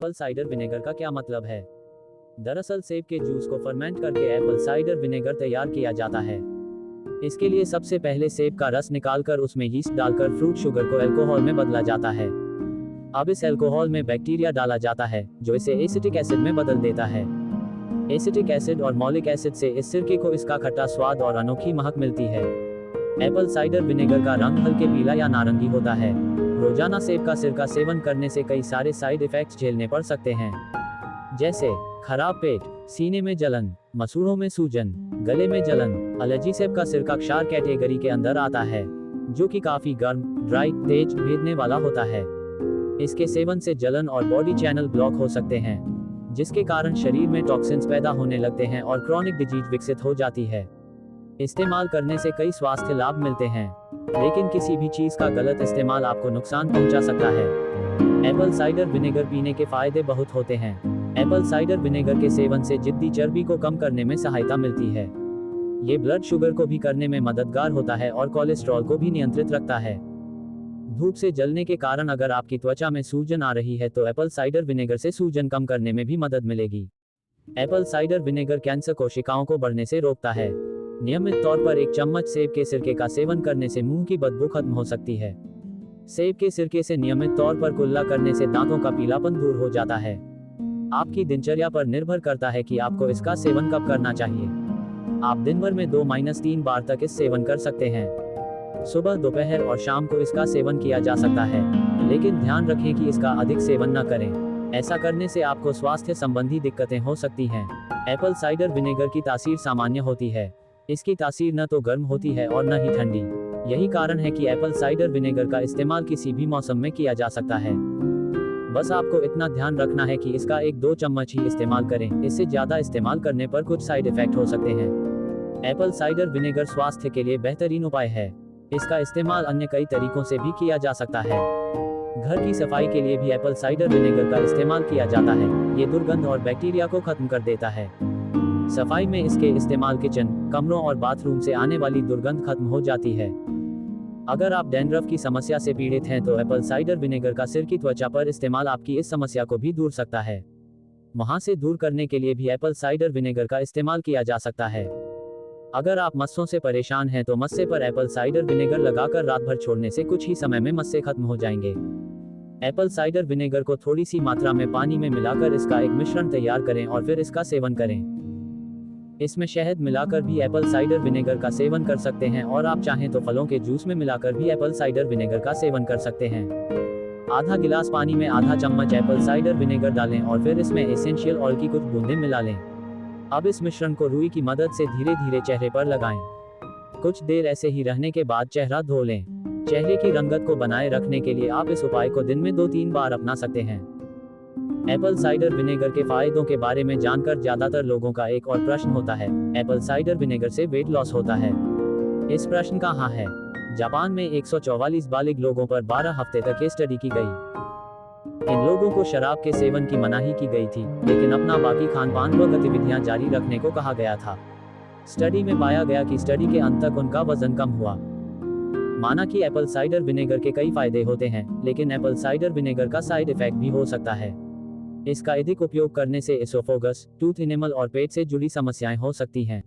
Apple cider vinegar का क्या मतलब है? दरअसल सेब के जूस को फर्मेंट करके एप्पल साइडर विनेगर तैयार किया जाता है। इसके लिए सबसे पहले सेब का रस निकालकर उसमें यीस्ट डालकर फ्रूट शुगर को अल्कोहल में बदला जाता है। अब इस अल्कोहल में बैक्टीरिया डाला जाता है जो इसे एसिटिक एसिड में बदल देता है। एसिटिक एसिड और मॉलिक एसिड से इस सिरके को इसका खट्टा स्वाद और अनोखी महक मिलती है। एप्पल साइडर विनेगर का रंग हल्के पीला या नारंगी होता है। रोजाना सेब का सिरका सेवन करने से कई सारे साइड इफेक्ट्स झेलने पड़ सकते हैं, जैसे खराब पेट, सीने में जलन, मसूड़ों में सूजन, गले में जलन। एलर्जी सेब का सिरका क्षार कैटेगरी के अंदर आता है, जो कि काफी गर्म, ड्राई, तेज, भेदने वाला होता है। इसके सेवन से जलन और बॉडी चैनल ब्लॉक हो सकते हैं, जिसके कारण शरीर में टॉक्सिन्स पैदा होने लगते हैं और क्रॉनिक डिजीज विकसित हो जाती है। इस्तेमाल करने से कई स्वास्थ्य लाभ मिलते हैं, लेकिन किसी भी चीज का गलत इस्तेमाल आपको नुकसान पहुंचा सकता है। एप्पल साइडर विनेगर पीने के फायदे बहुत होते हैं। एप्पल साइडर विनेगर के सेवन से जिद्दी चर्बी को कम करने में सहायता मिलती है। ये ब्लड शुगर को भी करने में मददगार होता है और कोलेस्ट्रॉल को भी नियंत्रित रखता है। धूप से जलने के कारण अगर आपकी त्वचा में सूजन आ रही है तो एप्पल साइडर विनेगर से सूजन कम करने में भी मदद मिलेगी। एप्पल साइडर विनेगर कैंसर कोशिकाओं को बढ़ने से रोकता है। नियमित तौर पर एक चम्मच सेब के सिरके का सेवन करने से मुंह की बदबू खत्म हो सकती है। सेब के सिरके से नियमित तौर पर कुल्ला करने से दांतों का पीलापन दूर हो जाता है। आपकी दिनचर्या पर निर्भर करता है कि आपको इसका सेवन कब करना चाहिए। आप दिन भर में 2-3 बार तक इस सेवन कर सकते हैं। सुबह, दोपहर और शाम को इसका सेवन किया जा सकता है, लेकिन ध्यान रखें कि इसका अधिक सेवन न करें। ऐसा करने से आपको स्वास्थ्य संबंधी दिक्कतें हो सकती हैं। एप्पल साइडर विनेगर की तासीर सामान्य होती है। इसकी तासीर न तो गर्म होती है और न ही ठंडी। यही कारण है कि एप्पल साइडर विनेगर का इस्तेमाल किसी भी मौसम में किया जा सकता है। बस आपको इतना ध्यान रखना है कि इसका 1-2 चम्मच ही इस्तेमाल करें। इससे ज्यादा इस्तेमाल करने पर कुछ साइड इफेक्ट हो सकते हैं। एप्पल साइडर विनेगर स्वास्थ्य के लिए बेहतरीन उपाय है। इसका इस्तेमाल अन्य कई तरीकों से भी किया जा सकता है। घर की सफाई के लिए भी एप्पल साइडर विनेगर का इस्तेमाल किया जाता है। ये दुर्गंध और बैक्टीरिया को खत्म कर देता है। सफाई में इसके इस्तेमाल किचन, कमरों और बाथरूम से आने वाली दुर्गंध खत्म हो जाती है। अगर आप डैंड्रफ की समस्या से पीड़ित हैं तो एप्पल साइडर विनेगर का सिर की त्वचा पर इस्तेमाल आपकी इस समस्या को भी दूर सकता है। वहां से दूर करने के लिए भी एप्पल साइडर विनेगर का इस्तेमाल किया जा सकता है। अगर आप मस्सों से परेशान हैं तो मस्से पर एप्पल साइडर विनेगर लगाकर रात भर छोड़ने से कुछ ही समय में मस्से खत्म हो जाएंगे। एप्पल साइडर विनेगर को थोड़ी सी मात्रा में पानी में मिलाकर इसका एक मिश्रण तैयार करें और फिर इसका सेवन करें। इसमें शहद मिलाकर भी एप्पल साइडर विनेगर का सेवन कर सकते हैं और आप चाहें तो फलों के जूस में मिलाकर भी एप्पल साइडर विनेगर का सेवन कर सकते हैं। आधा गिलास पानी में आधा चम्मच एप्पल साइडर विनेगर डालें और फिर इसमें एसेंशियल ऑयल की कुछ बूंदें मिला लें। अब इस मिश्रण को रुई की मदद से धीरे धीरे चेहरे पर लगाएं। कुछ देर ऐसे ही रहने के बाद चेहरा धो लें। चेहरे की रंगत को बनाए रखने के लिए आप इस उपाय को दिन में 2-3 बार अपना सकते हैं। एप्पल साइडर विनेगर के फायदों के बारे में जानकर ज्यादातर लोगों का एक और प्रश्न होता है, एप्पल साइडर विनेगर से वेट लॉस होता है? इस प्रश्न का हाँ है। जापान में 144 बालिग लोगों पर 12 हफ्ते तक ये स्टडी की गई। इन लोगों को शराब के सेवन की मनाही की गई थी, लेकिन अपना बाकी खान-पान व गतिविधियां जारी रखने को कहा गया था। स्टडी में पाया गया कि स्टडी के अंत तक उनका वजन कम हुआ। माना कि एप्पल साइडर विनेगर के कई फायदे होते हैं, लेकिन एप्पल साइडर विनेगर का साइड इफेक्ट भी हो सकता है। इसका अधिक उपयोग करने से एसोफेगस, टूथ इनेमल और पेट से जुड़ी समस्याएं हो सकती हैं।